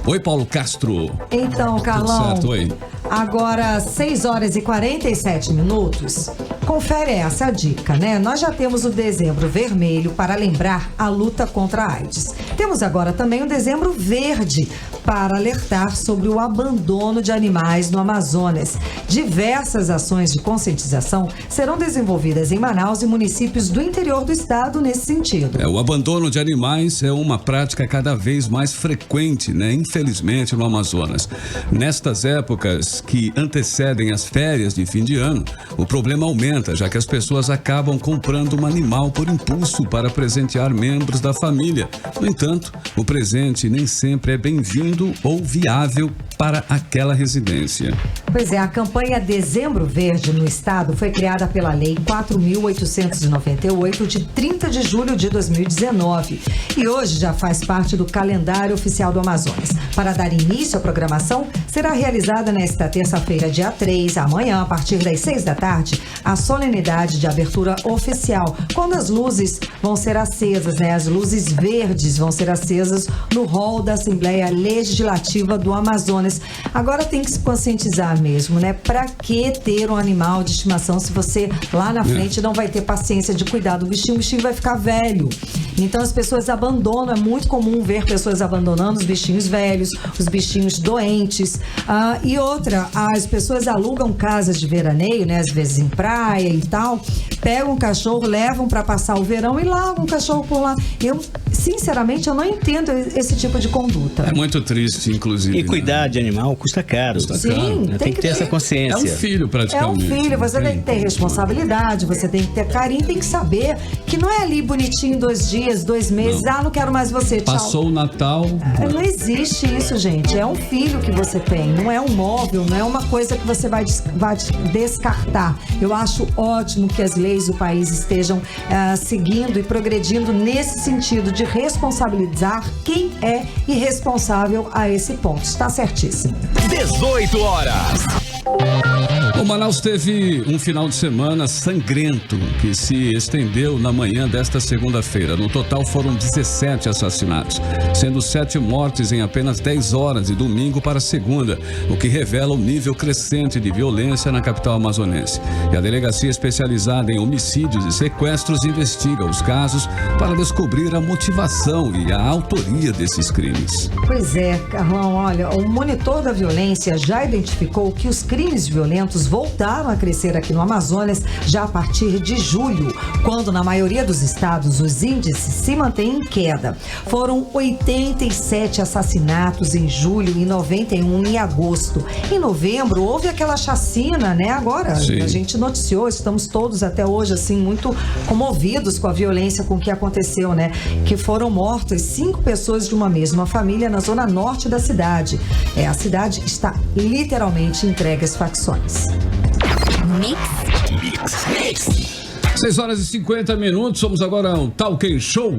Oi, Paulo Castro. Então, Carlão, tudo certo, oi. Agora 6 horas e 47 minutos. Confere essa dica, né? Nós já temos o Dezembro Vermelho para lembrar a luta contra a AIDS. Temos agora também o Dezembro Verde para alertar sobre o abandono de animais no Amazonas. Diversas ações de conscientização serão desenvolvidas em Manaus e municípios do interior do estado nesse sentido. O abandono de animais é uma prática cada vez mais frequente, né? Infelizmente, no Amazonas. Nestas épocas que antecedem as férias de fim de ano, o problema aumenta, já que as pessoas acabam comprando um animal por impulso para presentear membros da família. No entanto, o presente nem sempre é bem-vindo ou viável para aquela residência. Pois é, a campanha Dezembro Verde no estado foi criada pela Lei 4.898 de 30 de julho de 2019 e hoje já faz parte do calendário oficial do Amazonas. Para dar início à programação, será realizada nesta terça-feira, dia 3, amanhã, a partir das 6 da tarde, a solenidade de abertura oficial, quando as luzes vão ser acesas, né? As luzes verdes vão ser acesas no hall da Assembleia Legislativa do Amazonas. Agora tem que se conscientizar mesmo, né? Pra que ter um animal de estimação se você lá na frente não vai ter paciência de cuidar do bichinho, o bichinho vai ficar velho. Então as pessoas abandonam, é muito comum ver pessoas abandonando os bichinhos velhos, os bichinhos doentes. E outra, as pessoas alugam casas de veraneio, né? Às vezes em praia e tal, pegam o cachorro, levam para passar o verão e largam o cachorro por lá. Eu, sinceramente, eu não entendo esse tipo de conduta. É muito triste, inclusive. E cuidar de animal custa caro. Sim, tem que ter essa consciência. É um filho, praticamente. É um filho, você tem que ter responsabilidade, você tem que ter carinho, tem que saber que não é ali bonitinho 2 dias, 2 meses, não quero mais você, tchau. Passou o Natal. Não existe isso, gente. É um filho que você tem, não é um móvel, não é uma coisa que você vai descartar. Eu acho ótimo que as leis do país estejam seguindo e progredindo nesse sentido de responsabilizar quem é irresponsável a esse ponto. Está certíssimo. 18 horas. O Manaus teve um final de semana sangrento que se estendeu na manhã desta segunda-feira. No total foram 17 assassinatos, sendo 7 mortes em apenas 10 horas de domingo para segunda, o que revela o nível crescente de violência na capital amazonense. E a delegacia especializada em homicídios e sequestros investiga os casos para descobrir a motivação e a autoria desses crimes. Pois é, Carlão, olha, o monitor da violência já identificou que os crimes violentos voltaram a crescer aqui no Amazonas já a partir de julho, quando na maioria dos estados os índices se mantêm em queda. Foram 87 assassinatos em julho e 91 em agosto. Em novembro houve aquela chacina, né? Agora Sim. A gente noticiou, estamos todos até hoje assim muito comovidos com a violência com que aconteceu, né? Que foram mortas 5 pessoas de uma mesma família na zona norte da cidade. A cidade está literalmente entregue às facções. Mix. 6 horas e 50 minutos, somos agora o Talk Show.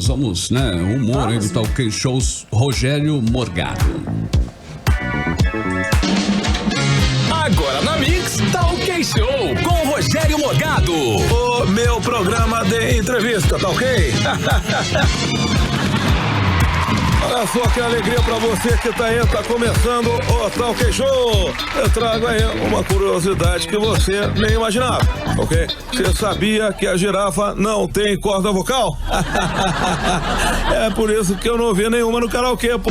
Vamos, né, o humor aí do Talk Show, Rogério Morgado. Agora na Mix, Talk Show com Rogério Morgado. O meu programa de entrevista, tá ok? Olha só que alegria pra você que tá aí, tá começando o Talk Show. Eu trago aí uma curiosidade que você nem imaginava, ok? Você sabia que a girafa não tem corda vocal? É por isso que eu não vi nenhuma no karaokê, pô.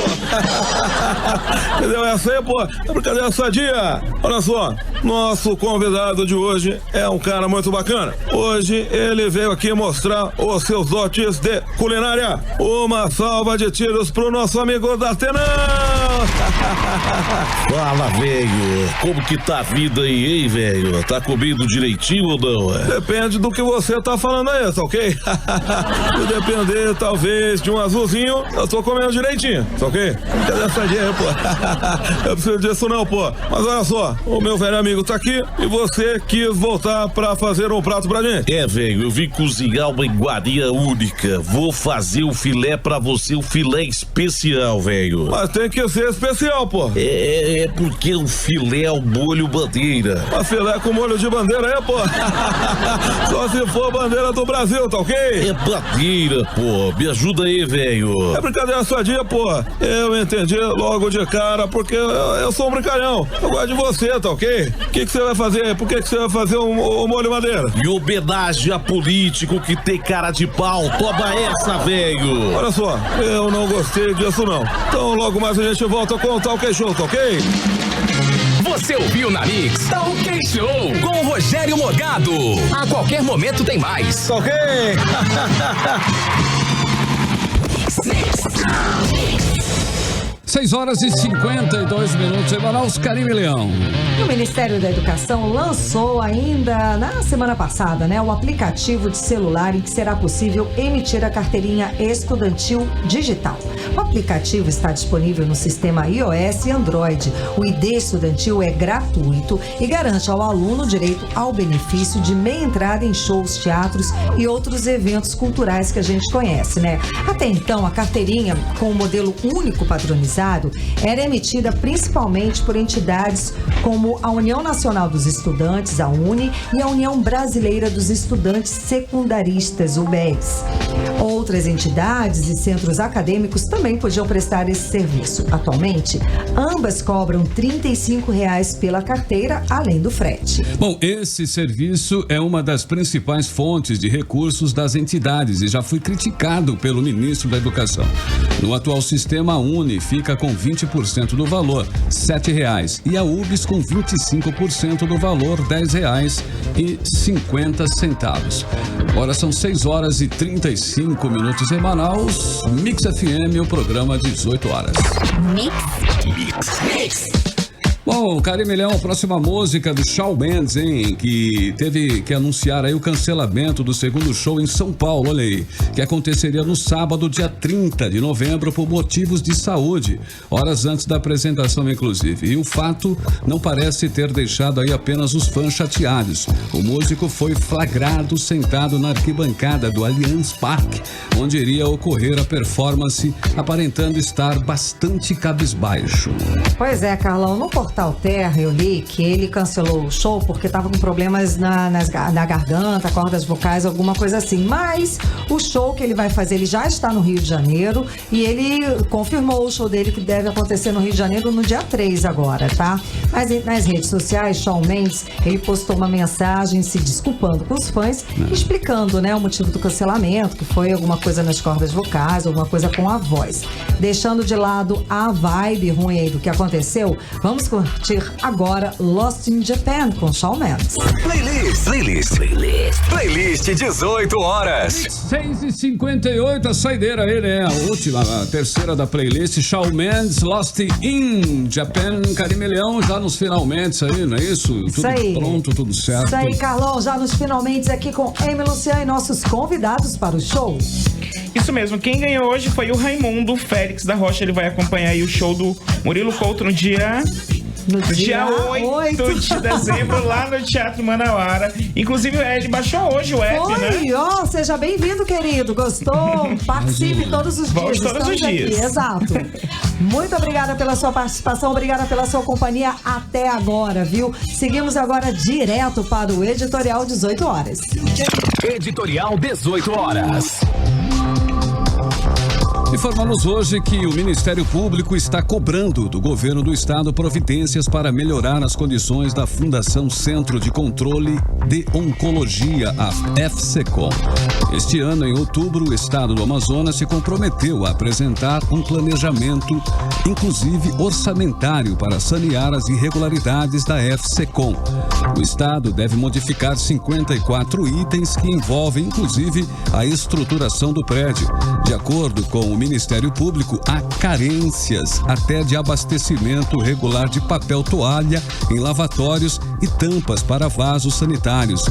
Entendeu? Essa aí, pô, é brincadeira sadia. Olha só, nosso convidado de hoje é um cara muito bacana. Hoje ele veio aqui mostrar os seus dotes de culinária. Uma salva de tiros pro nosso amigo D'Artenão. Fala, velho. Como que tá a vida aí, hein, velho? Tá comendo direitinho ou não? Depende do que você tá falando aí, tá ok? Se depender, talvez, de um azulzinho, eu tô comendo direitinho, tá ok? Cadê essa ideia aí, pô? Eu preciso disso não, pô. Mas olha só, o meu velho amigo tá aqui e você quis voltar pra fazer um prato pra gente. É, velho, eu vim cozinhar uma iguaria única. Vou fazer o filé pra você, o filé especial, velho. Mas tem que ser especial, pô. É porque o filé é o molho bandeira. A filé com molho de bandeira é, pô. Só se for bandeira do Brasil, tá ok? É bandeira, pô. Me ajuda aí, velho. É brincadeira sadia, pô. Eu entendi logo de cara, porque eu sou um brincalhão. Eu gosto de você, tá ok? O que você vai fazer? Por que você vai fazer o molho madeira? Em homenagem a político que tem cara de pau. Toma essa, velho. Olha só, eu não gostei disso não. Então logo mais a gente volta com o Talk Show, tá ok? Você ouviu na Mix Talk Show com Rogério Morgado. A qualquer momento tem mais. Tá ok? 6 horas e 52 minutos em Manaus, Karime Leão. O Ministério da Educação lançou ainda na semana passada, né, um aplicativo de celular em que será possível emitir a carteirinha estudantil digital. O aplicativo está disponível no sistema iOS e Android. O ID estudantil é gratuito e garante ao aluno o direito ao benefício de meia entrada em shows, teatros e outros eventos culturais que a gente conhece, né? Até então, a carteirinha com o modelo único padronizado era emitida principalmente por entidades como a União Nacional dos Estudantes, a UNE, e a União Brasileira dos Estudantes Secundaristas, UBES. outras entidades e centros acadêmicos também podiam prestar esse serviço. Atualmente, ambas cobram R$ 35 pela carteira, além do frete. Bom, esse serviço é uma das principais fontes de recursos das entidades e já foi criticado pelo ministro da Educação. No atual sistema, a Uni fica com 20% do valor, R$ 7,00, e a UBS com 25% do valor, R$ 10,50. Agora são 6h35 em Manaus. Mix FM, o programa 18 horas. Mix. Bom, Carimilhão, a próxima música do Shawn Mendes, hein? Que teve que anunciar aí o cancelamento do segundo show em São Paulo, olha aí. Que aconteceria no sábado, dia 30 de novembro, por motivos de saúde. Horas antes da apresentação, inclusive. E o fato não parece ter deixado aí apenas os fãs chateados. O músico foi flagrado sentado na arquibancada do Allianz Parque, onde iria ocorrer a performance, aparentando estar bastante cabisbaixo. Pois é, Carlão, no portal Terra eu li que ele cancelou o show porque estava com problemas na garganta, cordas vocais, alguma coisa assim. Mas o show que ele vai fazer, ele já está no Rio de Janeiro e ele confirmou o show dele que deve acontecer no Rio de Janeiro no dia 3 agora, tá? Mas nas redes sociais, Shawn Mendes, ele postou uma mensagem se desculpando com os fãs, explicando, né, o motivo do cancelamento, que foi alguma coisa nas cordas vocais, alguma coisa com a voz. Deixando de lado a vibe ruim aí do que aconteceu, vamos curtir agora Lost in Japan com Shawn Mendes. Playlist 18 horas. 6h58, a saideira aí, né? A última, a terceira da playlist, Shawn Mendes, Lost in Japan. Carimilhão, já nos finalmente aí, não é isso? Tudo aí. Pronto, tudo certo. Isso aí, Carlão, já nos finalmente aqui com Amy Luciano e nossos convidados para o show. Isso mesmo, quem ganhou hoje foi o Raimundo Félix da Rocha. Ele vai acompanhar aí o show do Murilo Couto no dia 8 de dezembro, lá no Teatro Manauara. Inclusive, ele baixou hoje o app, né? Ó, seja bem-vindo, querido. Gostou? Participe todos os dias. Todos os dias. Aqui. Exato. Muito obrigada pela sua participação, obrigada pela sua companhia até agora, viu? Seguimos agora direto para o Editorial 18 horas. Editorial 18 horas. Informamos hoje que o Ministério Público está cobrando do governo do estado providências para melhorar as condições da Fundação Centro de Controle de Oncologia, a FCCOM. Este ano, em outubro, o estado do Amazonas se comprometeu a apresentar um planejamento, inclusive orçamentário, para sanear as irregularidades da FCCOM. O estado deve modificar 54 itens que envolvem, inclusive, a estruturação do prédio. De acordo com o Ministério Público, há carências até de abastecimento regular de papel toalha em lavatórios e tampas para vasos sanitários.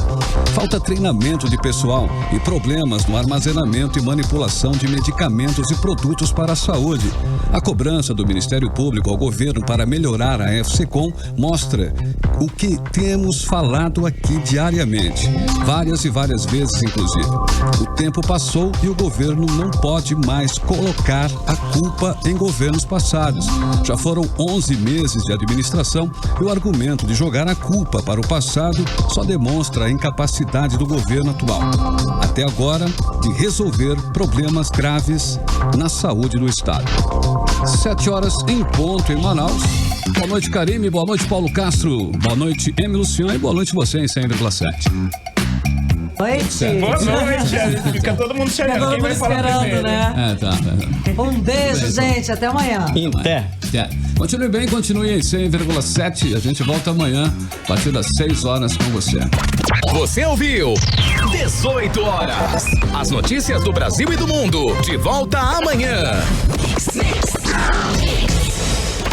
Falta treinamento de pessoal e problemas no armazenamento e manipulação de medicamentos e produtos para a saúde. A cobrança do Ministério Público ao governo para melhorar a FCCOM mostra o que temos falado aqui diariamente, várias e várias vezes, inclusive. O tempo passou e o governo não pode mais colocar a culpa em governos passados. Já foram 11 meses de administração e o argumento de jogar a culpa para o passado só demonstra a incapacidade do governo atual, até agora, de resolver problemas graves na saúde do estado. 7 horas em ponto em Manaus. Boa noite, Karime. Boa noite, Paulo Castro. Boa noite, Amy Luciano. E boa noite você em 100,7. Boa noite. Fica todo mundo chegando. Quem vai falar primeiro? Né? Tá. Um beijo, gente. Até amanhã. Até. Continue bem, continue em 100,7. A gente volta amanhã, a partir das 6 horas com você. Você ouviu 18 horas. As notícias do Brasil e do mundo. De volta amanhã.